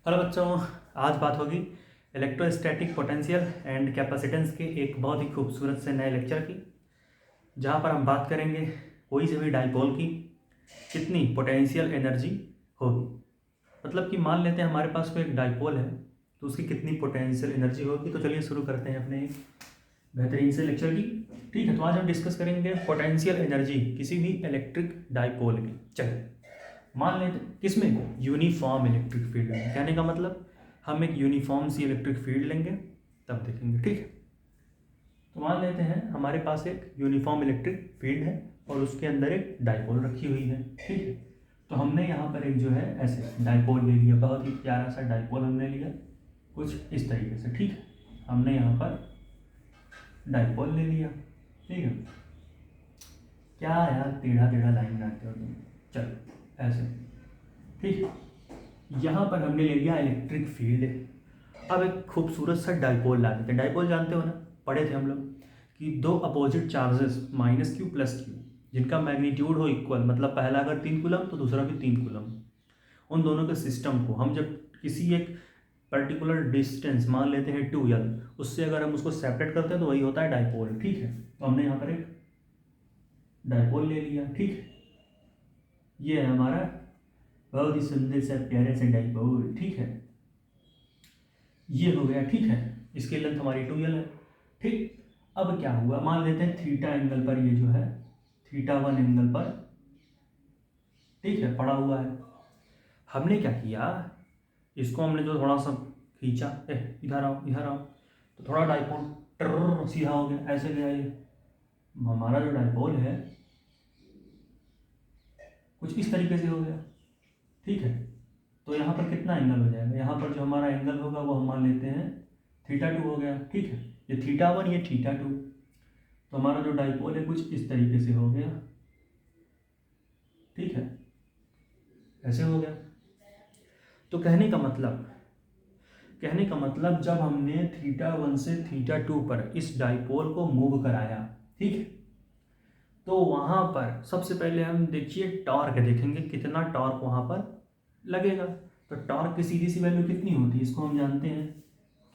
Hello बच्चों, आज बात होगी इलेक्ट्रोस्टैटिक पोटेंशियल एंड कैपेसिटेंस के एक बहुत ही खूबसूरत से नए लेक्चर की, जहाँ पर हम बात करेंगे कोई से भी डाइपोल की कितनी पोटेंशियल एनर्जी होगी। मतलब कि मान लेते हैं हमारे पास कोई एक डाइपोल है तो उसकी कितनी पोटेंशियल एनर्जी होगी। तो चलिए शुरू करते हैं अपने बेहतरीन से लेक्चर की। ठीक है, तो आज हम डिस्कस करेंगे पोटेंशियल एनर्जी किसी भी इलेक्ट्रिक डाइपोल की। चलिए मान लेते किसमें, यूनिफॉर्म इलेक्ट्रिक फील्ड में। कहने का मतलब हम एक यूनिफॉर्म सी इलेक्ट्रिक फील्ड लेंगे तब देखेंगे। ठीक है, तो मान लेते हैं हमारे पास एक यूनिफॉर्म इलेक्ट्रिक फील्ड है और उसके अंदर एक डाइपोल रखी हुई है। ठीक है, तो हमने यहाँ पर एक जो है ऐसे डाइपोल ले लिया, बहुत ही प्यारा सा डाइपोल हमने लिया कुछ इस तरीके से। ठीक है, हमने यहाँ पर डाइपोल ले लिया। ठीक है, क्या यार टेढ़ा टेढ़ा लाइन बनाते हो तुम, चलो ऐसे। ठीक है, यहाँ पर हमने ले लिया इलेक्ट्रिक फील्ड। अब एक खूबसूरत सा डाइपोल ला देते हैं। डाइपोल जानते हो ना, पढ़े थे हम लोग कि दो opposite charges minus Q plus Q जिनका मैग्नीट्यूड हो इक्वल, मतलब पहला अगर 3 कूलम तो दूसरा भी 3 कूलम, उन दोनों के सिस्टम को हम जब किसी एक पर्टिकुलर डिस्टेंस मान लेते हैं 2L, उससे अगर हम उसको सेपरेट करते हैं तो वही होता है डाइपोल। ठीक है, तो हमने यहाँ पर एक डाइपोल ले लिया। ठीक है, ये है हमारा बहुत ही सुंदर सा प्यारे से डाइपोल। ठीक है, ये हो गया। ठीक है, इसकी लेंथ हमारी 2L है। ठीक, अब क्या हुआ, मान लेते हैं थीटा एंगल पर ये जो है θ1 एंगल पर, ठीक है, पड़ा हुआ है। हमने क्या किया, इसको हमने जो थोड़ा सा खींचा, इधर आओ इधर आओ, तो थोड़ा डाइपोल ट्र सीधा हो गया, ऐसे गया ये हमारा जो डाइपोल है कुछ इस तरीके से हो गया। ठीक है, तो यहाँ पर कितना एंगल हो जाएगा, यहाँ पर जो हमारा एंगल होगा वो हम मान लेते हैं θ2 हो गया। ठीक है, ये θ1 ये θ2, तो हमारा जो डाइपोल है कुछ इस तरीके से हो गया। ठीक है, ऐसे हो गया। तो कहने का मतलब जब हमने θ1 से θ2 पर इस डाइपोल को मूव कराया, ठीक है, तो वहाँ पर सबसे पहले हम देखिए टॉर्क देखेंगे, कितना टॉर्क वहाँ पर लगेगा। तो टॉर्क की सीधी सी वैल्यू कितनी होती है, इसको हम जानते हैं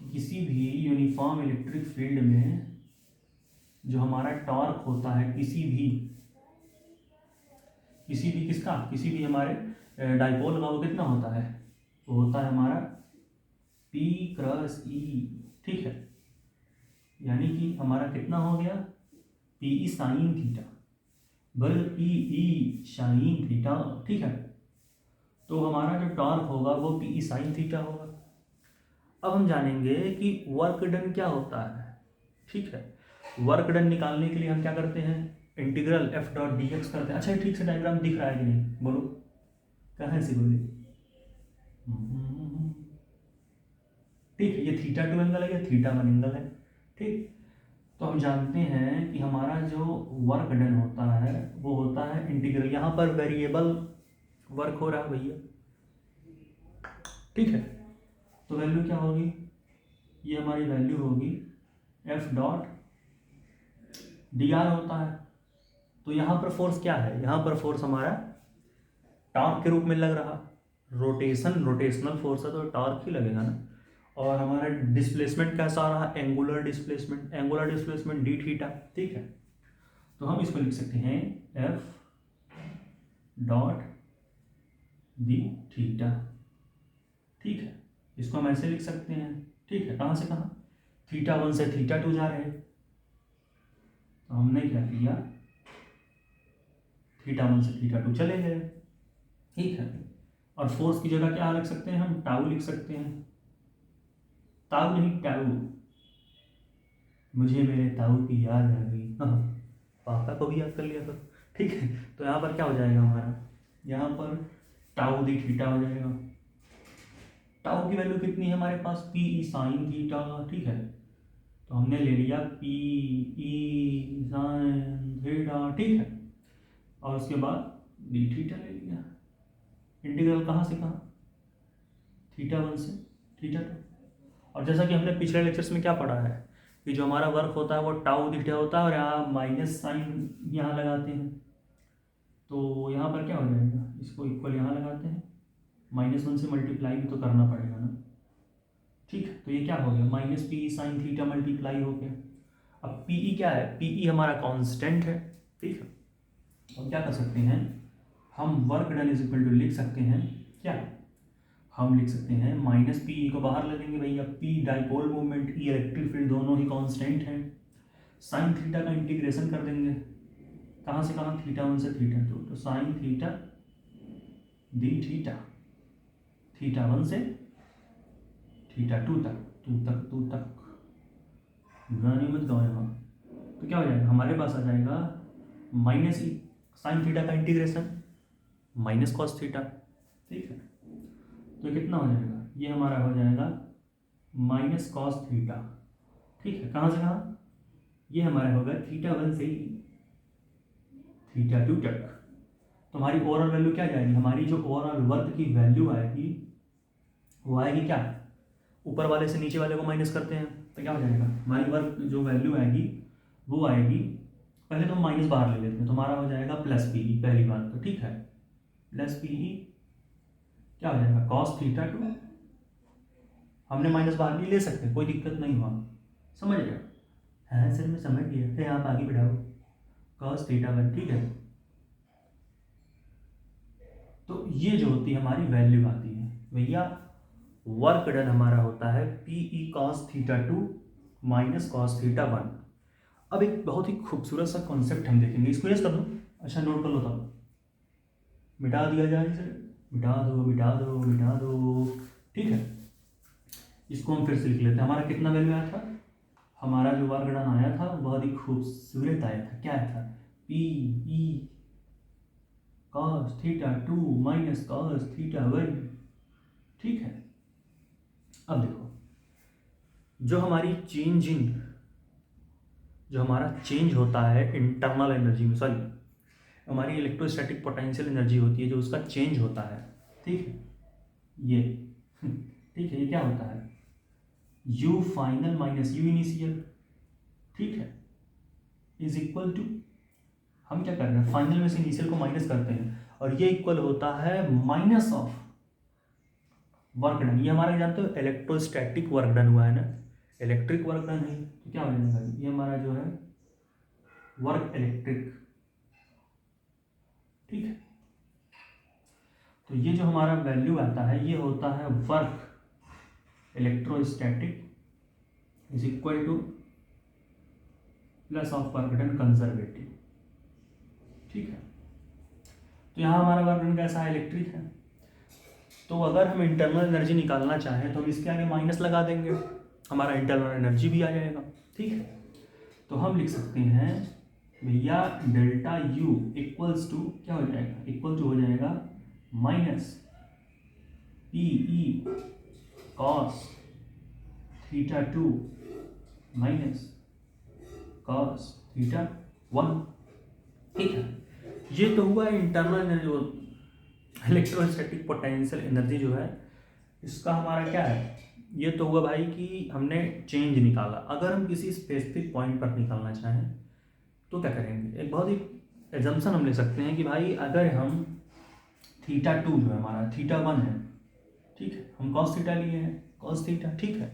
कि किसी भी यूनिफॉर्म इलेक्ट्रिक फील्ड में जो हमारा टॉर्क होता है किसी भी हमारे डाइपोल का, वो कितना होता है, वो होता है हमारा P क्रॉस E। ठीक है, यानी कि हमारा कितना हो गया, PE साइन थीटा बल PE साइन थीटा। ठीक है, तो हमारा जो टॉर्क होगा वो PE साइन थीटा होगा। अब हम जानेंगे कि वर्क डन क्या होता है। ठीक है, वर्क डन निकालने के लिए हम क्या करते हैं, इंटीग्रल F डॉट dx करते हैं। अच्छा, ठीक से डायग्राम दिख रहा है कि नहीं, बोलो कहाँ से बोले। ठीक है, ये θ2 एंगल है, ये θ1 एंगल है। ठीक, तो हम जानते हैं कि हमारा जो वर्क डन होता है वो होता है इंटीग्रल, यहाँ पर वेरिएबल वर्क हो रहा है भैया। ठीक है, तो वैल्यू क्या होगी, ये हमारी वैल्यू होगी F डॉट dr होता है। तो यहाँ पर फोर्स क्या है, यहाँ पर फोर्स हमारा टॉर्क के रूप में लग रहा, रोटेशनल फोर्स है तो टॉर्क ही लगेगा ना। और हमारा डिस्प्लेसमेंट कैसा रहा, एंगुलर डिस्प्लेसमेंट डी थीटा। ठीक है, तो हम इसको लिख सकते हैं F डॉट डी थीटा। ठीक है, इसको हम ऐसे लिख सकते हैं। ठीक है, कहाँ से कहाँ, θ1 से θ2 जा रहे हैं, तो हमने क्या किया, θ1 से θ2 चले गए। ठीक है, और फोर्स की जगह क्या लिख सकते हैं, हम टाउ लिख सकते हैं, ताऊ नहीं टाउ, मुझे मेरे ताऊ की याद आ गई, पापा को भी याद कर लिया तो। ठीक है, तो यहाँ पर क्या हो जाएगा हमारा, यहाँ पर टाउ दी थीटा हो जाएगा। टाउ की वैल्यू कितनी है हमारे पास, पी ई साइन थीटा। ठीक है, तो हमने ले लिया पी ई साइन थीटा। ठीक है, और उसके बाद डी थीटा ले लिया। इंटीग्रल कहाँ से कहाँ, θ1 से θ2। और जैसा कि हमने पिछले लेक्चर्स में क्या पढ़ा है कि जो हमारा वर्क होता है वो टाउ थीटा होता है, और यहाँ माइनस साइन यहाँ लगाते हैं, तो यहाँ पर क्या हो जाएगा, इसको इक्वल यहाँ लगाते हैं, -1 से मल्टीप्लाई भी तो करना पड़ेगा ना, ठीक है। तो ये क्या हो गया, minus P sine theta multiply हो गया। अब पी क्या है, पी हमारा कांस्टेंट है, ठीक है। अब क्या कर सकते हैं हम, work done is equal to लिख सकते हैं क्या, हम लिख सकते हैं माइनस पी को बाहर ले लेंगे भैया, पी डाइपोल मोमेंट, ई इलेक्ट्रिक फील्ड, दोनों ही कांस्टेंट हैं। साइन थीटा का इंटीग्रेशन कर देंगे, कहाँ से कहाँ, θ1 से θ2, तो साइन थीटा डी थीटा, θ1 से θ2 तक, टू तक गाने मत गाओ यहाँ। तो क्या हो जाएगा, हमारे पास आ जाएगा माइनस ई साइन थीटा का इंटीग्रेशन माइनस कॉस थीटा, ठीक है। तो कितना हो जाएगा, ये हमारा हो जाएगा माइनस कॉस थीटा, ठीक है। कहाँ से कहाँ, ये हमारा होगा θ1 से θ2 तक। तो हमारी ओवरऑल वैल्यू क्या जाएगी, हमारी जो ओवरऑल वर्क की वैल्यू आएगी वो आएगी क्या, ऊपर वाले से नीचे वाले को माइनस करते हैं तो क्या हो जाएगा, हमारी वर्क जो वैल्यू आएगी वो आएगी, पहले तो हम माइनस बाहर ले लेते हैं, तो हमारा हो जाएगा प्लस पी ई, पहली बात तो ठीक है, प्लस पी ई क्या हो जाएगा कॉस θ2, हमने माइनस बाहर भी ले सकते हैं, कोई दिक्कत नहीं हुआ, समझ गया, है सर मैं समझ गया, फिर आप आगे बढ़ाओ, कॉस θ1, ठीक है। तो ये जो होती है हमारी वैल्यू आती है भैया, वर्क डन हमारा होता है P E cos θ2 minus cos θ1। अब एक बहुत ही खूबसूरत सा कॉन्सेप्ट हम देखेंगे, इसको यस कर दो, अच्छा नोट कर लो, तब मिटा दिया जाए इसे, मिटा दो मिटा दो मिटा दो, ठीक है। इसको हम फिर से लिख लेते हैं, हमारा कितना वैल्यू आया था, हमारा जो वर्क डन आया था बहुत ही खूबसूरत आया था, क्या आया था, P E cos θ2 minus cos θ1, ठीक है। अब देखो जो हमारी जो हमारा चेंज होता है इंटरनल एनर्जी में, सॉरी हमारी इलेक्ट्रोस्टैटिक पोटेंशियल एनर्जी होती है जो उसका चेंज होता है, ठीक है, ये ठीक है, ये क्या होता है, you final minus you initial, ठीक है, इज इक्वल टू, हम क्या कर रहे हैं फाइनल में से इनिशियल को माइनस करते हैं और ये इक्वल होता है माइनस ऑफ वर्क डन। ये हमारा जानते हो इलेक्ट्रोस्टैटिक वर्क डन हुआ है ना, इलेक्ट्रिक वर्क डन है, तो क्या हो जाएगा, ये हमारा जो है वर्क इलेक्ट्रिक, ठीक है। तो ये जो हमारा वैल्यू आता है ये होता है work electrostatic is equal two plus of work done conservative, ठीक है। तो यहाँ हमारा वर्क डन कैसा है, इलेक्ट्रिक है, तो अगर हम इंटरनल एनर्जी निकालना चाहें तो हम इसके आगे माइनस लगा देंगे, हमारा इंटरनल एनर्जी भी आ जाएगा, ठीक है। तो हम लिख सकते हैं भैया डेल्टा यू इक्वल्स टू क्या हो जाएगा, इक्वल टू हो जाएगा minus P E cos θ2 minus cos θ1, ठीक है। ये तो हुआ internal energy, electrostatic potential energy जो है इसका हमारा क्या है, ये तो हुआ भाई कि हमने चेंज निकाला। अगर हम किसी स्पेसिफिक पॉइंट पर निकालना चाहें तो क्या करेंगे, एक बहुत ही एजम्पशन हम ले सकते हैं कि भाई अगर हम θ2 जो है हमारा θ1 है, ठीक है, हम cos थीटा लिए हैं cos थीटा, ठीक है।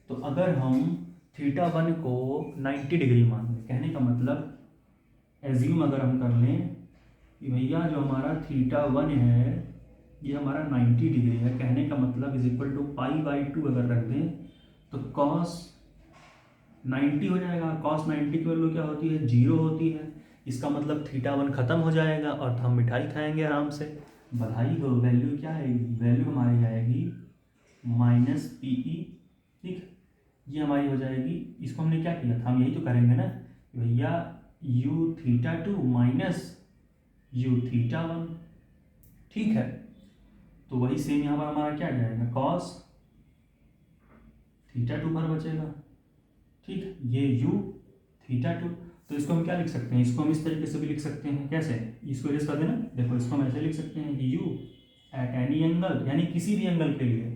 तो अगर हम θ1 को 90 डिग्री मान लें, कहने का मतलब एज्यूम अगर हम कर लें कि भैया जो हमारा θ1 है ये हमारा 90 डिग्री है, कहने का मतलब इज इक्वल टू π/2 अगर रख दें तो cos 90 हो जाएगा, cos 90 की वैल्यू क्या होती है, 0 होती है, इसका मतलब θ1 खत्म हो जाएगा और हम मिठाई खाएंगे आराम से, बधाई हो। वैल्यू क्या आएगी, वैल्यू हमारी आएगी माइनस पी ई, ठीक, ये हमारी हो जाएगी, इसको हमने क्या किया था, हम यही तो करेंगे ना भैया u θ2 माइनस u θ1, ठीक है। तो वही सेम यहाँ पर हमारा क्या आ जाएगा cos θ2 पर बचेगा, ठीक है, ये u θ2। तो इसको हम क्या लिख सकते हैं, इसको हम इस तरीके से भी लिख सकते हैं, कैसे, इसको इरेज कर देना, देखो इसको हम ऐसे लिख सकते हैं कि u एट एनी एंगल, यानी किसी भी एंगल के लिए,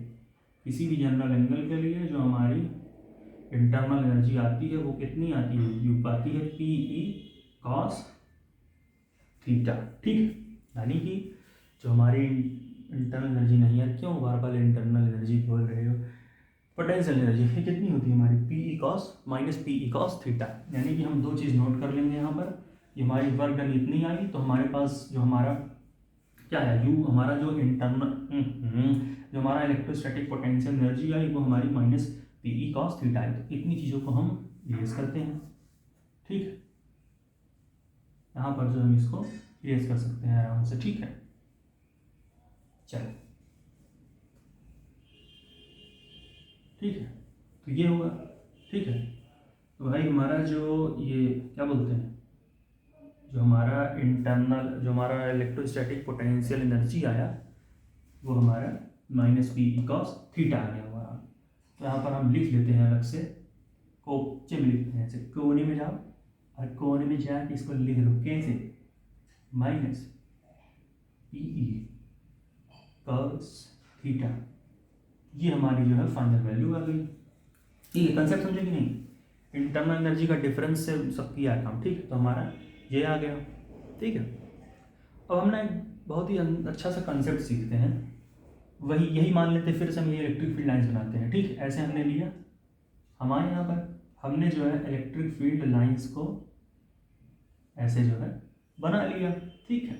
किसी भी जनरल एंगल के लिए जो हमारी इंटरनल एनर्जी आती है वो कितनी आती है, u आती है पी ई कॉस थीटा, ठीक है। यानी कि जो हमारी इंटरनल एनर्जी नहीं यार, क्यों बार बार इंटरनल एनर्जी बोल रहे हो। पोटेंशियल एनर्जी ये कितनी होती है हमारी, P E cos minus P E cos theta. यानी कि हम दो चीज़ नोट कर लेंगे यहाँ पर, ये हमारी वर्क डन इतनी आई, तो हमारे पास जो हमारा क्या है, यू हमारा जो इंटरनल जो हमारा इलेक्ट्रोस्टैटिक पोटेंशियल एनर्जी आई वो हमारी minus P E cos theta I. तो इतनी चीज़ों को हम इरेज करते हैं, ठीक है। यहाँ पर जो हम इसको इरेज कर सकते हैं आराम से, ठीक है। चलो ठीक है, तो ये होगा, ठीक है। तो भाई हमारा जो ये क्या बोलते हैं, जो हमारा इंटरनल जो हमारा इलेक्ट्रोस्टैटिक पोटेंशियल एनर्जी आया वो हमारा minus P E cos theta आ गया हमारा। तो यहाँ पर हम लिख लेते हैं अलग से, कोचे में लिखते हैं, ऐसे कोने में जाओ और कोने में जाके इसको लिख लो कैसे, minus P E cos theta. ये हमारी जो है फाइनल वैल्यू आ गई। ठीक है, कंसेप्ट समझे कि नहीं। इंटरनल एनर्जी का डिफरेंस से सब किया काम, ठीक है। तो हमारा ये आ गया, ठीक है। अब हम ना एक बहुत ही अच्छा सा कंसेप्ट सीखते हैं, वही यही मान लेते फिर से हम ये इलेक्ट्रिक फील्ड लाइंस बनाते हैं, ठीक है। ऐसे हमने लिया, हमारे यहाँ पर हमने जो है इलेक्ट्रिक फील्ड लाइंस को ऐसे जो है बना लिया, ठीक है।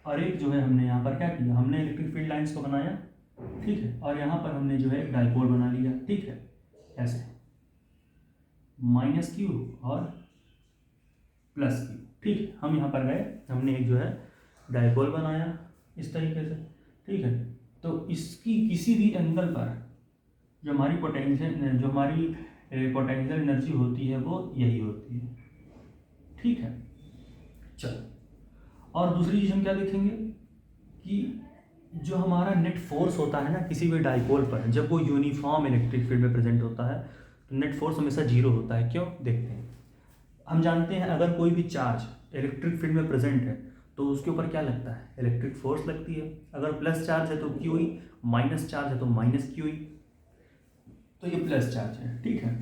और एक जो है हमने यहाँ पर क्या किया, हमने इलेक्ट्रिक फील्ड लाइंस को बनाया, ठीक है। और यहाँ पर हमने जो है एक डाइपोल बना लिया, ठीक है, ऐसे माइनस क्यू और प्लस क्यू, ठीक है। हम यहाँ पर गए, हमने एक जो है डाइपोल बनाया इस तरीके से, ठीक है। तो इसकी किसी भी एंगल पर जो हमारी पोटेंशियल एनर्जी होती है वो यही होती है, ठीक है। चलो, और दूसरी चीज़ हम क्या देखेंगे कि जो हमारा नेट फोर्स होता है ना किसी भी डाइपोल पर, जब वो यूनिफॉर्म इलेक्ट्रिक फील्ड में प्रेजेंट होता है तो नेट फोर्स हमेशा जीरो होता है। क्यों, देखते हैं। हम जानते हैं अगर कोई भी चार्ज इलेक्ट्रिक फील्ड में प्रेजेंट है तो उसके ऊपर क्या लगता है, इलेक्ट्रिक फोर्स लगती है। अगर प्लस चार्ज है तो क्यू ई, माइनस चार्ज है तो माइनस क्यू ई। तो ये प्लस चार्ज है, ठीक है।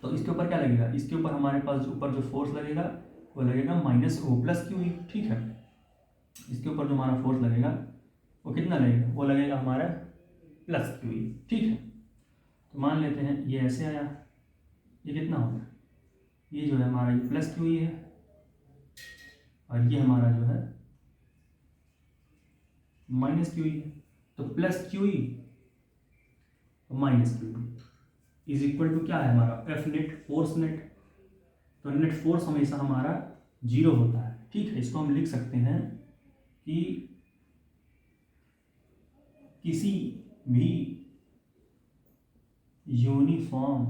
तो इसके ऊपर क्या लगेगा, इसके ऊपर हमारे पास ऊपर जो फोर्स लगेगा वो लगेगा minus O plus Q E, ठीक है। इसके ऊपर जो हमारा फोर्स लगेगा वो कितना लगेगा, वो लगेगा हमारा प्लस क्यू ई, ठीक है। तो मान लेते हैं ये ऐसे आया, ये कितना होगा, ये जो है हमारा ये प्लस क्यू ई है, और ये हमारा जो है माइनस क्यू ई है। तो plus Q E minus Q E is equal to क्या है हमारा एफ नेट, फोर्स नेट। तो नेट फोर्स हमेशा हमारा जीरो होता है, ठीक है। इसको हम लिख सकते हैं कि किसी भी यूनिफॉर्म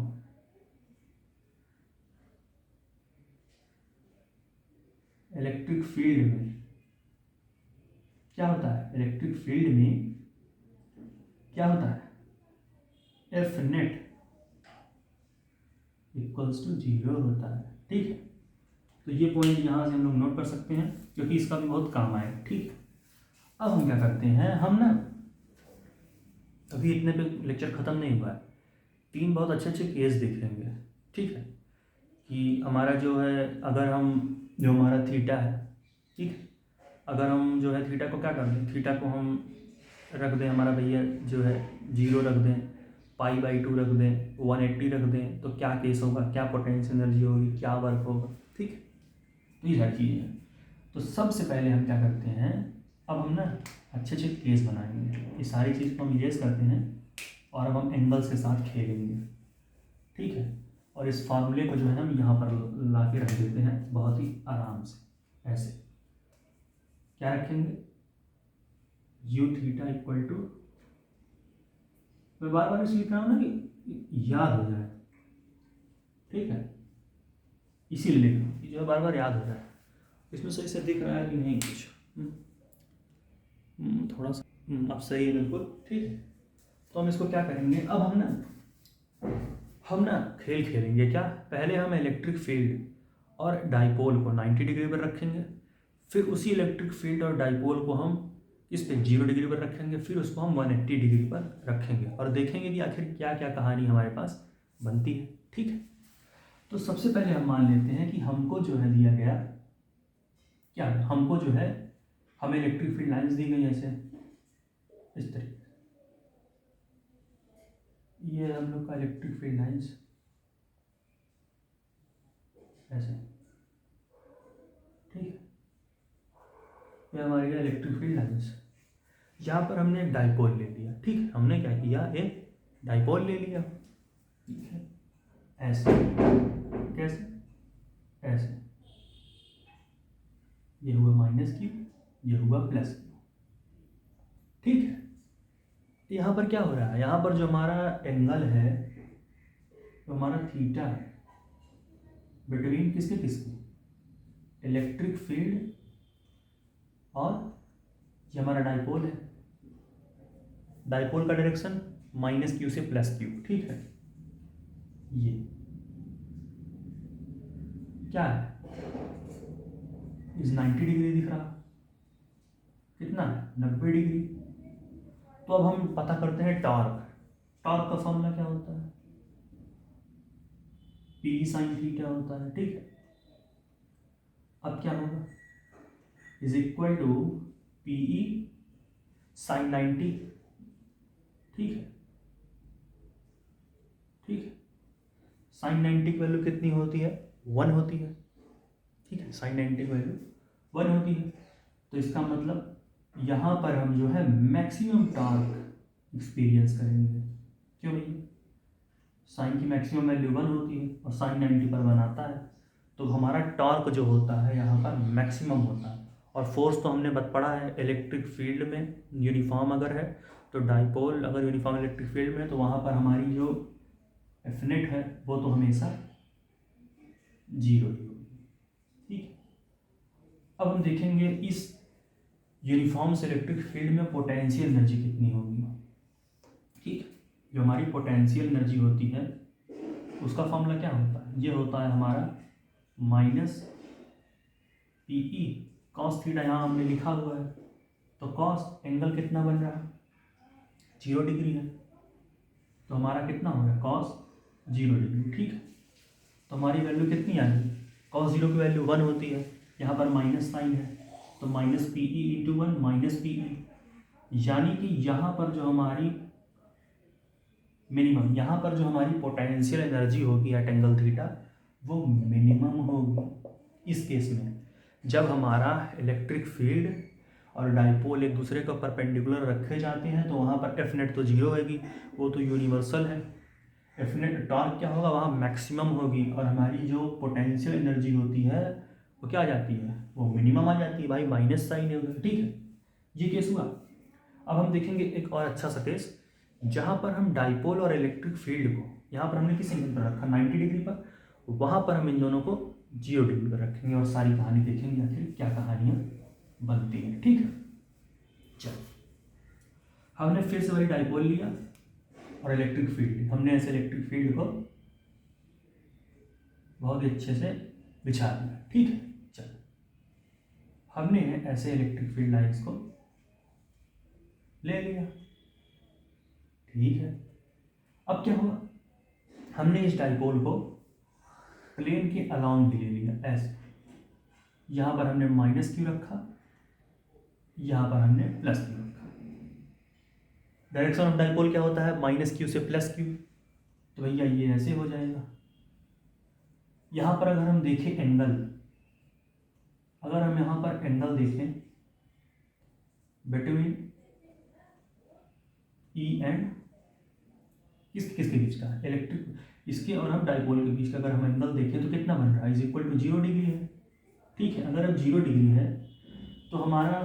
इलेक्ट्रिक फील्ड में क्या होता है, इलेक्ट्रिक फील्ड में क्या होता है, F net equals to zero होता है, ठीक है। तो ये पॉइंट यहाँ से हम लोग नोट कर सकते हैं क्योंकि इसका भी बहुत काम आएगा, ठीक है। अब हम क्या करते हैं, हम ना अभी इतने पे लेक्चर ख़त्म नहीं हुआ है, तीन बहुत अच्छे अच्छे केस देख लेंगे, ठीक है। कि हमारा जो है अगर हम जो हमारा थीटा है, ठीक है, अगर हम जो है थीटा को क्या कर दें, थीटा को हम रख दें हमारा भैया जो है जीरो रख दें, पाई/2 रख दें, 180 रख दें, तो क्या केस होगा, क्या पोटेंशियल एनर्जी होगी, क्या वर्क होगा, ठीक है। तो ये सारी चीज़ें हैं। तो सबसे पहले हम क्या करते हैं, अब हम ना अच्छे अच्छे केस बनाएंगे, ये सारी चीज़ को हम इरेज करते हैं और अब हम एंगल्स के साथ खेलेंगे, ठीक है। और इस फार्मूले को जो है हम यहाँ पर ला के रख देते हैं बहुत ही आराम से, ऐसे क्या रखेंगे, यू थीटा इक्वल टू, मैं बार बार इसलिए लिख रहा हूँ ना कि याद हो जाए, ठीक है, इसीलिए लिख रहा हूँ जो बार बार याद हो जाए। इसमें सही से दिख रहा है कि नहीं कुछ, थोड़ा सा अब सही है बिल्कुल, ठीक है। तो हम इसको क्या करेंगे, अब हम ना खेल खेलेंगे। क्या, पहले हम इलेक्ट्रिक फील्ड और डाइपोल को 90 डिग्री पर रखेंगे, फिर उसी इलेक्ट्रिक फील्ड और डाइपोल को हम इस पे 0 डिग्री पर रखेंगे, फिर उसको हम 180 डिग्री पर रखेंगे और देखेंगे कि आखिर क्या क्या कहानी हमारे पास बनती है, ठीक है। तो सबसे पहले हम मान लेते हैं कि हमको जो है दिया गया क्या, हमको जो है हमें इलेक्ट्रिक फील्ड लाइंस दी गई ऐसे इस तरीके से, ये हम लोग का इलेक्ट्रिक फील्ड लाइंस ऐसे, ठीक है, ये हमारी इलेक्ट्रिक फील्ड लाइंस। यहाँ पर हमने एक डाइपोल ले लिया, ठीक है, हमने क्या किया, एक डाइपोल ले लिया, ठीक है, ऐसे, कैसे, ऐसे, ये हुआ -Q, ये हुआ +Q, ठीक है। यहाँ पर क्या हो रहा है, यहाँ पर जो हमारा एंगल है, तो हमारा थीटा बिटवीन किसके किसके, इलेक्ट्रिक फील्ड और ये हमारा डाइपोल है, डाइपोल का डायरेक्शन -Q से +Q, ठीक है। ये क्या है, इस 90 डिग्री दिख रहा, कितना है, 90 डिग्री। तो अब हम पता करते हैं टॉर्क। टॉर्क का फॉर्मूला क्या होता है, P sin थीटा होता है, ठीक है। अब क्या होगा, is equal to PE sin 90, ठीक है, ठीक है। sin 90 की वैल्यू कितनी होती है, 1 होती है, ठीक है, sin 90 की वैल्यू 1 होती है। तो इसका मतलब यहाँ पर हम जो है मैक्सिमम टॉर्क एक्सपीरियंस करेंगे, क्यों नहीं, साइन की मैक्सिमम वैल्यू 1 होती है और साइन 90 पर 1 आता है, तो हमारा टॉर्क जो होता है यहाँ पर मैक्सिमम होता है। और फोर्स तो हमने पढ़ा है इलेक्ट्रिक फील्ड में यूनिफॉर्म अगर है, तो डाइपोल अगर यूनिफॉर्म इलेक्ट्रिक फील्ड में है तो वहाँ पर हमारी जो एफनेट है वो तो हमेशा 0 ही होगी, ठीक है। अब हम देखेंगे इस यूनिफॉर्म से इलेक्ट्रिक फील्ड में पोटेंशियल एनर्जी कितनी होगी, ठीक है। जो हमारी पोटेंशियल एनर्जी होती है उसका फॉर्मूला क्या होता है, ये होता है हमारा -PE cos थीटा, यहाँ हमने लिखा हुआ है, तो cos एंगल कितना बन रहा है, 0 डिग्री है, तो हमारा कितना हो गया, cos 0 डिग्री, ठीक है। तो हमारी वैल्यू कितनी आ गई, cos 0 की वैल्यू 1 होती है, यहाँ पर माइनस साइन है, तो -PE × 1 -PE, यानी कि यहाँ पर जो हमारी मिनिमम, यहाँ पर जो हमारी पोटेंशियल एनर्जी होगी एट एंगल थीटा वो मिनिमम होगी। इस केस में जब हमारा इलेक्ट्रिक फील्ड और डाइपोल एक दूसरे को परपेंडिकुलर रखे जाते हैं तो वहाँ पर एफनेट तो 0 होगी, वो तो यूनिवर्सल है। एफनेट टॉर्क क्या होगा, वहाँ मैक्सिमम होगी, और हमारी जो पोटेंशियल एनर्जी होती है वो क्या आ जाती है, वो मिनिमम आ जाती है, भाई माइनस साइन है उधर, ठीक है। ये केस हुआ। अब हम देखेंगे एक और अच्छा सा केस, जहाँ पर हम डाइपोल और इलेक्ट्रिक फील्ड को, यहाँ पर हमने किस एंगल पर रखा, 90 डिग्री पर, वहाँ पर हम इन दोनों को 0 डिग्री पर रखेंगे और सारी कहानी देखेंगे आखिर क्या कहानियाँ बनती हैं, ठीक है। चलो, हमने फिर से वही डाइपोल लिया और इलेक्ट्रिक फील्ड, हमने ऐसे इलेक्ट्रिक फील्ड को बहुत ही अच्छे से बिछा दिया, ठीक है। चलो, हमने ऐसे इलेक्ट्रिक फील्ड लाइन्स को ले लिया, ठीक है। अब क्या हुआ, हमने इस डाइपोल को प्लेन के अलाउंग भी ले लिया, ऐसे, यहाँ पर हमने -Q रखा, यहाँ पर हमने +Q रखा। डायरेक्शन ऑफ डाइपोल क्या होता है, -Q से +Q, तो भैया ये ऐसे हो जाएगा। यहाँ पर अगर हम देखें एंगल, अगर हम यहाँ पर एंगल देखें बिटवीन E एंड किसके बीच का, इलेक्ट्रिक, इसके और हम डाइपोल के बीच का अगर हम एंगल देखें तो कितना बन रहा है, = 0 डिग्री है, ठीक है। अगर अब 0 डिग्री है तो हमारा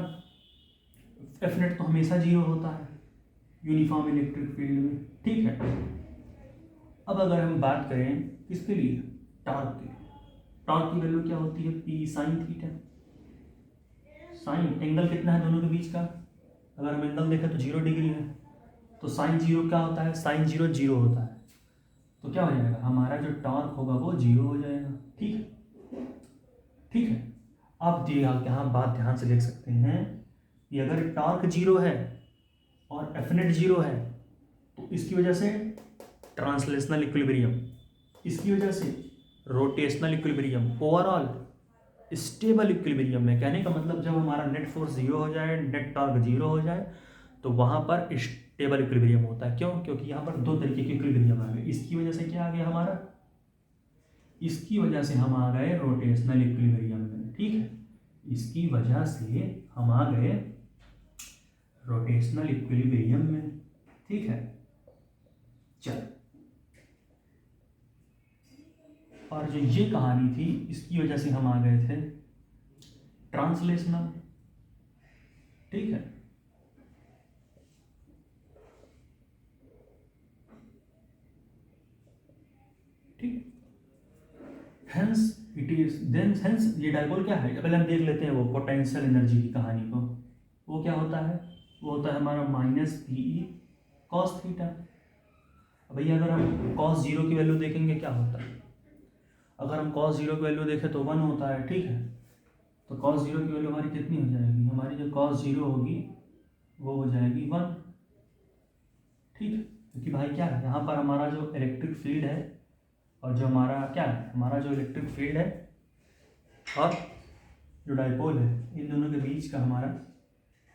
एफनेट तो हमेशा 0 होता है यूनिफॉर्म इलेक्ट्रिक फील्ड में, ठीक है। अब अगर हम बात करें किसके लिए, टॉर्क के, टॉर्क की वैल्यू क्या होती है, P sin theta. Sign angle कितना है दोनों के बीच का, अगर हम एंगल देखें तो 0 डिग्री है, तो sin 0 क्या होता है, sin 0 0 होता है, तो क्या हो जाएगा, हमारा जो टॉर्क होगा वो 0 हो जाएगा, ठीक है, ठीक है। आप यहाँ बात ध्यान से देख सकते हैं कि अगर टॉर्क 0 है और एफनेट 0 है तो इसकी वजह से ट्रांसलेशनल इक्विलिब्रियम, इसकी वजह से rotational equilibrium, overall stable equilibrium में, कहने का मतलब जब हमारा नेट फोर्स जीरो हो जाए, नेट टॉर्क जीरो हो जाए, तो वहाँ पर स्टेबल इक्विलिब्रियम होता है। क्यों? क्योंकि यहाँ पर दो तरीके के इक्विलिब्रियम आ गए। इसकी वजह से क्या आ गया हमारा, इसकी वजह से हम आ गए रोटेशनल इक्विलिब्रियम में, ठीक है, इसकी वजह से हम आ गए रोटेशनल इक्विलिब्रियम में, ठीक है। चल, और जो ये कहानी थी इसकी वजह से हम आ गए थे ट्रांसलेशनल, ठीक है। ठीक, hence it is then, hence ये डायपोल क्या है, पहले हम देख लेते हैं वो पोटेंशियल एनर्जी की कहानी को। वो क्या होता है, वो होता है हमारा minus P E cos theta. भैया अगर हम कॉस जीरो की वैल्यू देखेंगे क्या होता है, अगर हम कॉस जीरो की वैल्यू देखें तो 1 होता है, ठीक है। तो कॉस जीरो की वैल्यू हमारी कितनी हो जाएगी, हमारी जो कॉस जीरो होगी वो हो जाएगी 1, ठीक है। क्योंकि भाई क्या है, यहाँ पर हमारा जो इलेक्ट्रिक फील्ड है और जो हमारा क्या है, हमारा जो इलेक्ट्रिक फील्ड है और जो डाइपोल है, इन दोनों के बीच का हमारा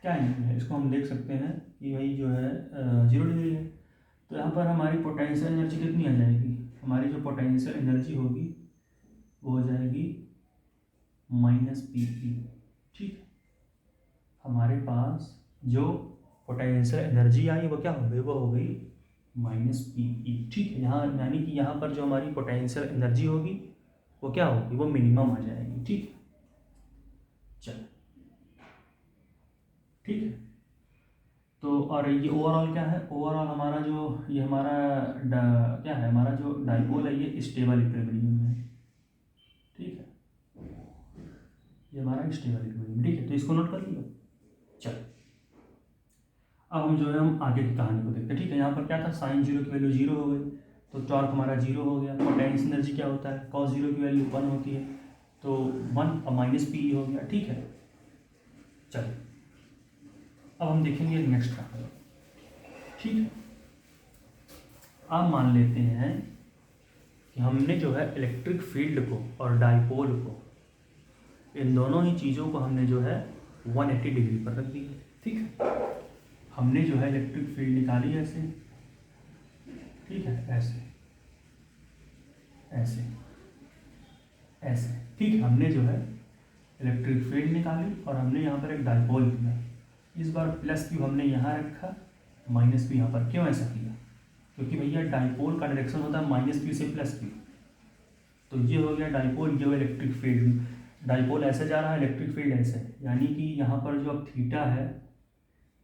क्या एंगल है, इसको हम देख सकते हैं कि भाई जो है 0 डिग्री है। तो यहाँ पर हमारी पोटेंशियल एनर्जी कितनी आ जाएगी, हमारी जो पोटेंशियल एनर्जी होगी वो हो जाएगी माइनस पी ई, ठीक। हमारे पास जो पोटेंशियल एनर्जी आई वो क्या हो गई, वो हो गई माइनस पी ई, ठीक है। यहाँ यानी कि यहाँ पर जो हमारी पोटेंशियल एनर्जी होगी वो क्या होगी, वो मिनिमम आ जाएगी, ठीक। चल, ठीक है। तो और ये ओवरऑल क्या है, ओवरऑल हमारा जो ये हमारा क्या है, हमारा जो डाइपोल है ये स्टेबल इक्विलिब्रियम में है, ठीक है। ये हमारा स्टेबल इक्विलिब्रियम, ठीक है। तो इसको नोट कर लिया। चल, अब हम जो है हम आगे की कहानी को देखते हैं, ठीक है। यहाँ पर क्या था, साइन जीरो की वैल्यू 0 हो गई, तो टॉर्क हमारा 0 हो गया। पोटेंशियल एनर्जी क्या होता है, कॉस जीरो की वैल्यू 1 होती है, तो 1 और माइनस पी हो गया, ठीक है। चल, अब हम देखेंगे नेक्स्ट कहानी, ठीक है। अब मान लेते हैं कि हमने जो है इलेक्ट्रिक फील्ड को और डाइपोल को, इन दोनों ही चीज़ों को हमने जो है 180 डिग्री पर रख दिया, ठीक है। हमने जो है इलेक्ट्रिक फील्ड निकाली ऐसे, ठीक है, ऐसे ऐसे ऐसे, ठीक है। हमने जो है इलेक्ट्रिक फील्ड निकाली और हमने यहाँ पर एक डाइपोल किया। इस बार प्लस क्यू हमने यहाँ रखा, माइनस क्यू यहाँ पर। क्यों ऐसा किया, क्योंकि भैया डाइपोल का डायरेक्शन होता है माइनस क्यू से प्लस क्यू। तो ये हो गया डाइपोल, ये हो इलेक्ट्रिक फील्ड। डाइपोल ऐसे जा रहा है, इलेक्ट्रिक फील्ड ऐसे, यानी कि यहाँ पर जो अब थीटा है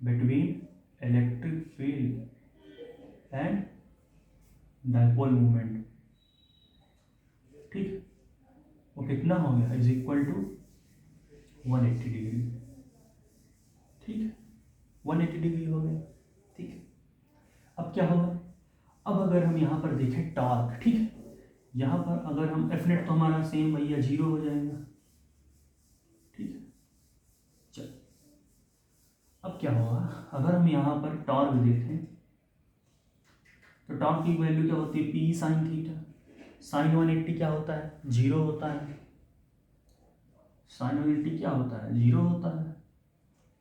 between electric field and dipole movement, ठीक, वो कितना हो गया, इज इक्वल टू 180 डिग्री, ठीक है। 180 डिग्री हो गया, ठीक है। अब क्या होगा, अब अगर हम यहाँ पर देखें टॉर्क, ठीक है, यहाँ पर अगर हम एफ नेट तो हमारा सेम भैया 0 हो जाएगा, ठीक है। चल, अब क्या होगा, अगर हम यहाँ पर टॉर्क देखें तो टॉर्क की वैल्यू क्या होती है, पी साइन थीटा। साइन 180 क्या होता है, 0 होता है। साइन 180 क्या होता है, 0 होता है।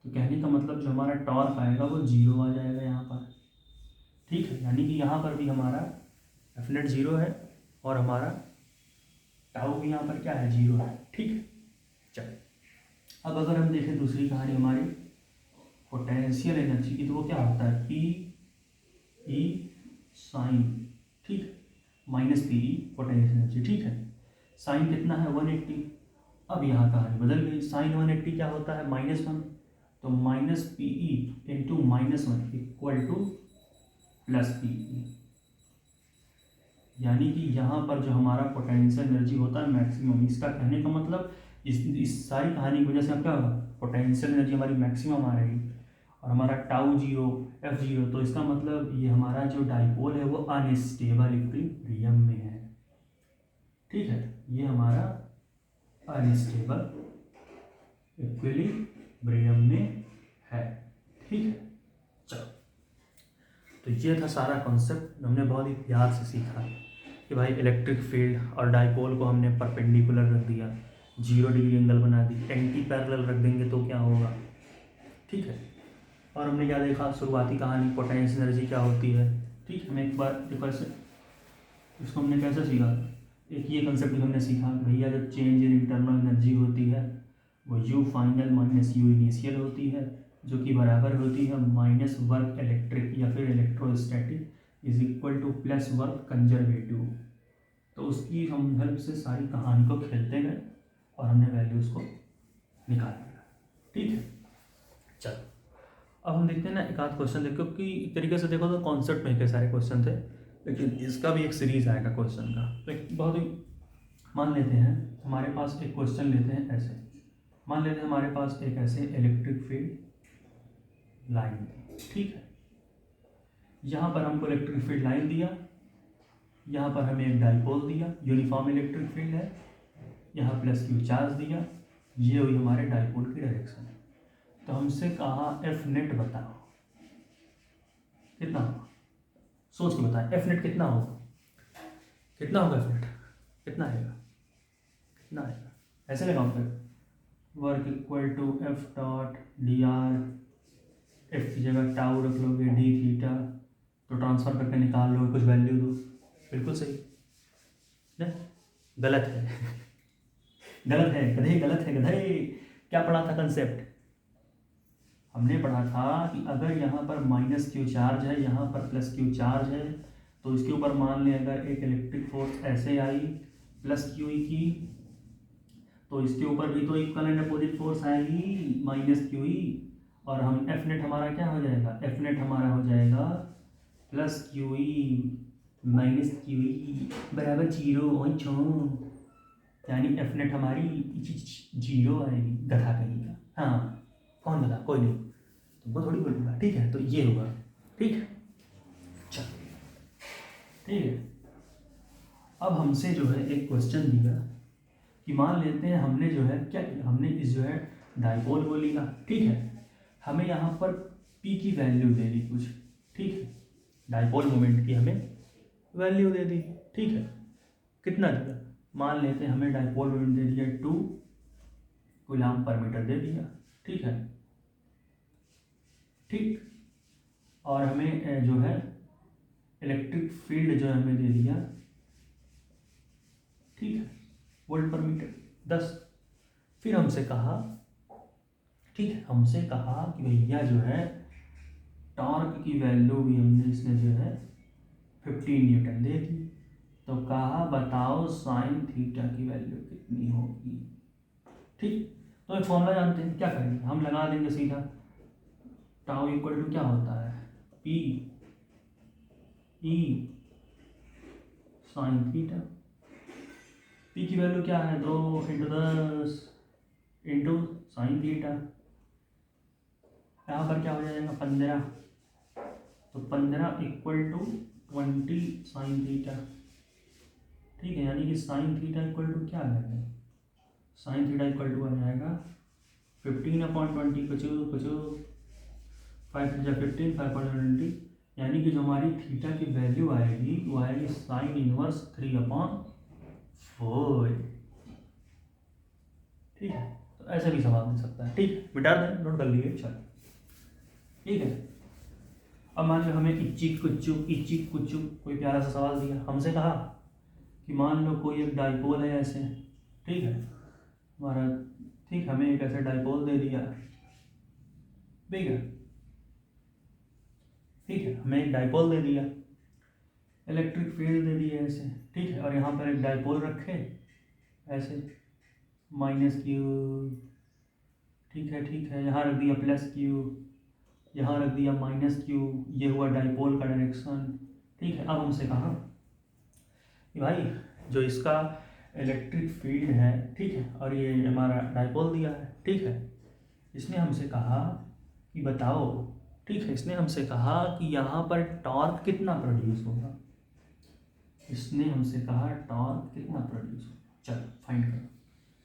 तो कहने का मतलब जो हमारा टॉर्क आएगा वो 0 आ जाएगा यहाँ पर, ठीक है। यानी कि यहाँ पर भी हमारा एफ नेट 0 है और हमारा टाउ भी यहाँ पर क्या है, 0 है, ठीक है। चल, अब अगर हम देखें दूसरी कहानी हमारी पोटेंशियल एनर्जी की, तो वो क्या होता है, पी ई साइन, ठीक, माइनस पी ई पोटेंशियल एनर्जी, ठीक है। साइन कितना है, 180। अब यहाँ कहानी बदल गई, साइन 180 क्या होता है, -1, तो minus P E into -1 equal two plus P E. यानी कि यहाँ पर जो हमारा पोटेंशियल एनर्जी होता है मैक्सिमम, इसका कहने का मतलब इस सारी कहानी की वजह से हम क्या होगा, पोटेंशियल एनर्जी हमारी मैक्सिमम आ रही और हमारा टाउ 0 एफ 0। तो इसका मतलब ये हमारा जो डाइपोल है वो अनस्टेबल इक्विलिब्रियम में है, ठीक है। ये हमारा अनस्टेबल इक्विलिब्रियम में है, ठीक है। चलो, तो ये था सारा कॉन्सेप्ट, हमने बहुत ही प्यार से सीखा कि भाई इलेक्ट्रिक फील्ड और डाइपोल को हमने परपेंडिकुलर रख दिया, 0 डिग्री एंगल बना दी, एंटी पैरेलल रख देंगे तो क्या होगा, ठीक है। और हमने क्या देखा, शुरुआती कहानी पोटेंशियल एनर्जी क्या होती है, ठीक है। हमें एक बार देखो ऐसे, इसको हमने कैसे सीखा, एक ये कंसेप्ट हमने सीखा भैया जब चेंज इन इंटरनल एनर्जी होती है वो you final minus you initial होती है, जो कि बराबर होती है माइनस वर्क इलेक्ट्रिक या फिर electrostatic is equal two plus work conservative. तो उसकी हम हेल्प से सारी कहानी को खेलते गए और हमने वैल्यूज़ को निकाल लिया, ठीक है। चलो अब हम देखते हैं ना एक आध क्वेश्चन देखो, कि एक तरीके से देखो तो कॉन्सेप्ट में के सारे क्वेश्चन थे, लेकिन इसका भी एक सीरीज आएगा क्वेश्चन का। तो एक बहुत ही, मान लेते हैं हमारे पास एक क्वेश्चन लेते हैं ऐसे, मान लेते हैं हमारे पास एक ऐसे इलेक्ट्रिक फील्ड लाइन थी, ठीक है। यहाँ पर हमको इलेक्ट्रिक फील्ड लाइन दिया, यहाँ पर हमें एक डाइपोल दिया, यूनिफॉर्म इलेक्ट्रिक फील्ड है, यहाँ प्लस क्यू चार्ज दिया, ये हुई हमारे डाइपोल की डायरेक्शन। तो हमसे कहा एफ नेट बताओ कितना होगा, सोच के बताएं एफ नेट कितना होगा, कितना होगा एफ नेट, कितना आएगा, कितना आएगा, ऐसे लगाओ फिर, work equal to F dot D R, F की जगह टाउ रख लोगे डी थीटा, तो ट्रांसफर करके निकाल लोगे कुछ वैल्यू दो, बिल्कुल सही नहीं, गलत है गलत है गधे, गलत है गधे। क्या पढ़ा था कंसेप्ट, हमने पढ़ा था कि अगर यहाँ पर माइनस क्यू चार्ज है, यहाँ पर प्लस क्यू चार्ज है, तो इसके ऊपर मान लें अगर एक इलेक्ट्रिक फोर्स ऐसे आई प्लस क्यू ई की, तो इसके ऊपर भी तो इक्वल एंड अपोजिट फोर्स आएगी माइनस क्यू ई, और हम एफ नेट हमारा क्या हो जाएगा, एफ नेट हमारा हो जाएगा plus Q E minus Q ई बराबर 0 छो, यानी एफ नेट हमारी 0 आएगी, गधा कहीं का, हाँ कौन गधा, कोई नहीं, तुमको थोड़ी बोलूँगा, ठीक है। तो ये होगा, ठीक है, चल ठीक है। अब हमसे जो है एक क्वेश्चन दिया कि मान लेते हैं हमने जो है क्या किया, हमने इस जो है डाइपोल को लिया, ठीक है, हमें यहाँ पर पी की वैल्यू दे दी कुछ, ठीक है, डाइपोल मोमेंट की हमें वैल्यू दे दी, ठीक है, कितना दिया, मान लेते हैं हमें डाइपोल मोमेंट दे दिया 2 कूलम्ब पर मीटर दे दिया, ठीक है, ठीक, और हमें जो है इलेक्ट्रिक फील्ड जो है हमें दे दिया, ठीक है, वोल्ट पर मीटर 10। फिर हमसे कहा, ठीक है, हमसे कहा कि भैया जो है टॉर्क की वैल्यू भी हमने इसमें जो है 15 न्यूटन दे दी, तो कहा बताओ साइन थीटा की वैल्यू कितनी होगी, ठीक। तो एक फॉर्मूला जानते हैं, क्या करेंगे हम लगा देंगे सीधा, टाउ इक्वल टू क्या होता है पी ई साइन थीटा, पी की वैल्यू क्या है 2 × 10 इंटू साइन थीटा, यहाँ पर क्या हो जाएगा 15, तो 15 इक्वल टू 20 साइन थीटा, ठीक है, यानी कि साइन थीटा इक्वल टू क्या आ जाएगा, साइन थीटा इक्वल टू आ जाएगा 15/20 कुछ 5 × 15 5/20, यानी कि जो हमारी थीटा की वैल्यू आएगी वो आएगी साइन इनवर्स 3/4, ठीक है। तो ऐसे भी सवाल दे सकता है, ठीक, मिटा दें, नोट कर लिए, चल ठीक है। अब मान लो हमें इच्ची कुच्चू कोई प्यारा सा सवाल दिया, हमसे कहा कि मान लो कोई एक डाइपोल है ऐसे, ठीक है हमारा, ठीक, हमें एक ऐसा डाइपोल दे दिया, ठीक है, ठीक है, हमें एक डाइपोल दे दिया, इलेक्ट्रिक फील्ड दे दी है ऐसे, ठीक है, और यहाँ पर एक डाइपोल रखे ऐसे माइनस क्यू, ठीक है, यहाँ रख दिया प्लस क्यू, यहाँ रख दिया माइनस क्यू, ये हुआ डाइपोल का डायरेक्शन, ठीक है। अब हमसे कहा कि भाई जो इसका इलेक्ट्रिक फील्ड है, ठीक है, और ये हमारा डाइपोल दिया है, ठीक है, इसने हमसे कहा कि बताओ, ठीक है, इसने हमसे कहा कि यहाँ पर टॉर्क कितना प्रोड्यूस होगा, इसने हमसे कहा टॉर्क कितना प्रोड्यूस होगा, चलो फाइंड करो,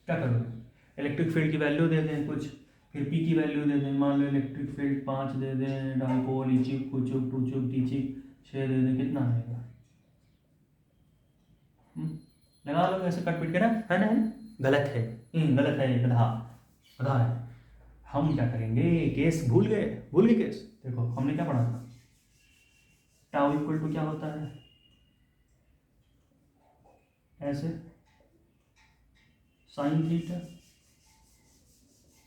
क्या करोगे, इलेक्ट्रिक फील्ड की वैल्यू दे दें कुछ, फिर पी की वैल्यू दे दें, मान लो इलेक्ट्रिक फील्ड 5 दे दें, डाइपोल इचिक कुचुक टूचुक टीचिक 6 दे दें, कितना आएगा, लगा लो ऐसे कट पिट के ना, है ना, गलत है, गलत है, गधा गधा है। हम क्या करेंगे, केस भूल गए केस। देखो हमने क्या पढ़ा था, टाउ इक्वल टू क्या होता है, ऐसे साइन थीटा।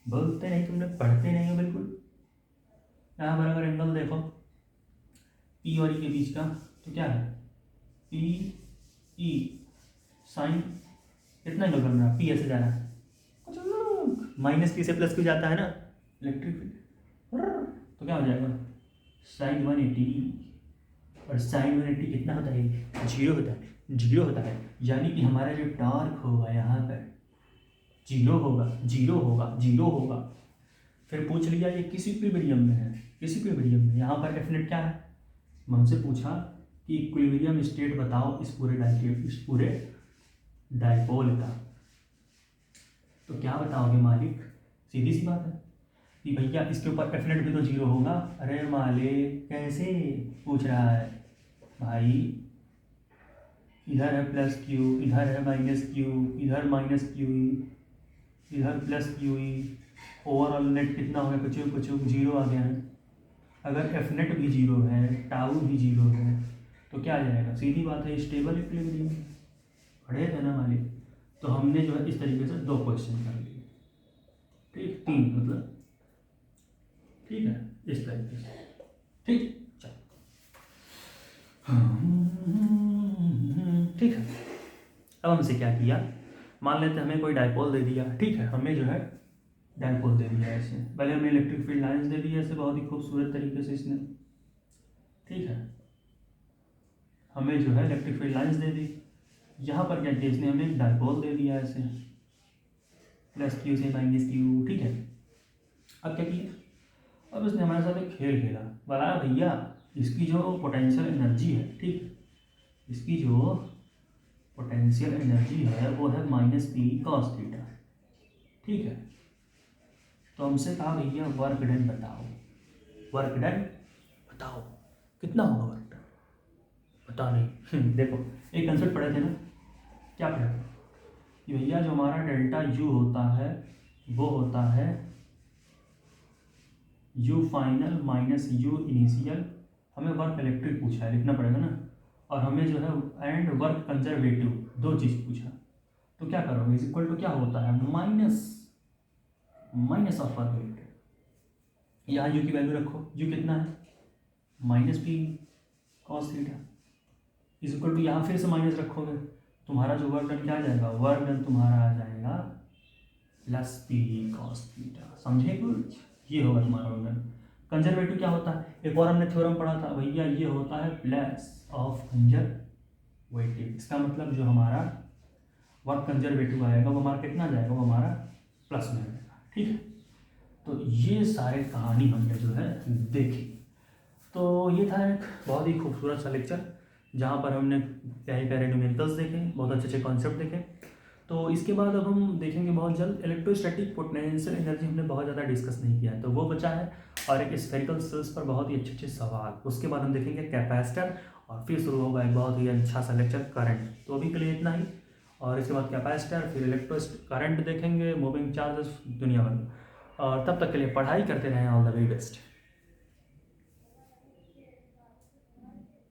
बोलते नहीं, तुमने पढ़ते नहीं हो बिल्कुल। यहाँ पर अगर एंगल देखो पी और ई के बीच का, तो क्या है पी ई साइन, कितना एंगल बन रहा है, पी ऐसे जा रहा है, माइनस पी से प्लस क्यू जाता है ना इलेक्ट्रिक फील्ड, तो क्या हो जाएगा साइन 180, और साइन 180 कितना होता है, जीरो होता है, जीरो होता है। यानी कि हमारा जो टॉर्क होगा यहाँ पर जीरो होगा, जीरो होगा, जीरो होगा। फिर पूछ लिया ये किस इक्विलिब्रियम में है, किस इक्विलिब्रियम में, यहाँ पर एफ नेट क्या है, हमसे पूछा कि इक्विलिब्रियम स्टेट बताओ इस पूरे डायपोल का। तो क्या बताओगे मालिक, सीधी सी बात है कि भैया इसके ऊपर एफ नेट भी तो जीरो होगा। अरे मालिक कैसे पूछ रहा है भाई, इधर है प्लस क्यू, इधर है माइनस क्यू, इधर माइनस क्यू, इधर प्लस क्यू, ओवरऑल नेट कितना हो गया, कुछ जीरो आ गया है। अगर एफ नेट भी जीरो है, टाउ भी जीरो है, तो क्या आ जाएगा, सीधी बात है स्टेबल इक्विलिब्रियम। पढ़े थे ना मालिक। तो हमने जो है इस तरीके से 2 क्वेश्चन कर लिए, ठीक, 3 मतलब, ठीक है, इस तरीके से, ठीक, चलो ठीक है। अब हमसे क्या किया, मान लेते हमें कोई डायपोल दे दिया, ठीक है, हमें जो है डायपोल दे दिया ऐसे, पहले हमने इलेक्ट्रिक फील्ड लाइंस दे दी ऐसे बहुत ही खूबसूरत तरीके से इसने, ठीक है, हमें जो है इलेक्ट्रिक फील्ड लाइंस दे दी। यहाँ पर क्या किया इसने, हमें एक डायपोल दे दिया ऐसे, प्लस क्यू से माइनस क्यू, ठीक है। अब क्या किया, अब इसने हमारे साथ एक खेल खेला, बोला भैया इसकी जो पोटेंशियल एनर्जी है, ठीक, इसकी जो पोटेंशियल एनर्जी है वो है माइनस पी कॉस थीटा, ठीक है। तो हमसे कहा भैया वर्क डन बताओ, वर्क डन बताओ कितना होगा वर्क डन, पता नहीं। देखो एक कंसेप्ट पढ़े थे ना, क्या पढ़े कि भैया जो हमारा डेल्टा यू होता है वो होता है you final minus you initial. हमें वर्क इलेक्ट्रिक पूछा है, लिखना पड़ेगा ना, और हमें जो है एंड वर्क कंजर्वेटिव 2 चीज़ पूछा। तो क्या करोगे, इज इक्वल टू क्या होता है, माइनस ऑफ वर्क इलेक्ट्रिक। यहाँ यू की वैल्यू रखो, यू कितना है minus P cos theta, is equal to यहाँ फिर से माइनस रखोगे, तुम्हारा जो वर्क डन क्या आ जाएगा, वर्क डन तुम्हारा आ जाएगा प्लस पी कॉस थीटा, समझे कुछ, ये होगा तुम्हारा वर्क डन। कंजर्वेटिव क्या होता है, एक और हमने थ्योरम पढ़ा था भैया, ये होता है प्लस ऑफ कंजर्वेटिव। इसका मतलब जो हमारा वर्क कंजर्वेटिव आएगा वो हमारा कितना जाएगा, वो हमारा प्लस में आएगा, ठीक है। तो ये सारे कहानी हमने जो है देखी। तो ये था एक बहुत ही खूबसूरत सा लेक्चर जहाँ पर हमने प्यारे प्यारे न्यूमेरिकल्स देखे, बहुत अच्छे अच्छे कॉन्सेप्ट देखे। तो इसके बाद अब हम देखेंगे बहुत जल्द इलेक्ट्रोस्टैटिक पोटेंशियल एनर्जी, हमने बहुत ज़्यादा डिस्कस नहीं किया है तो वो बचा है, और एक स्फेरिकल सेल्स पर बहुत ही अच्छे अच्छे सवाल। उसके बाद हम देखेंगे कैपेसिटर, और फिर शुरू होगा एक बहुत ही अच्छा सा लेक्चर करंट। तो अभी के लिए इतना ही, और इसके बाद कैपेसिटर, फिर करंट देखेंगे, मूविंग चार्जेस, दुनिया भर। और तब तक के लिए पढ़ाई करते रहें, ऑल द वेरी बेस्ट।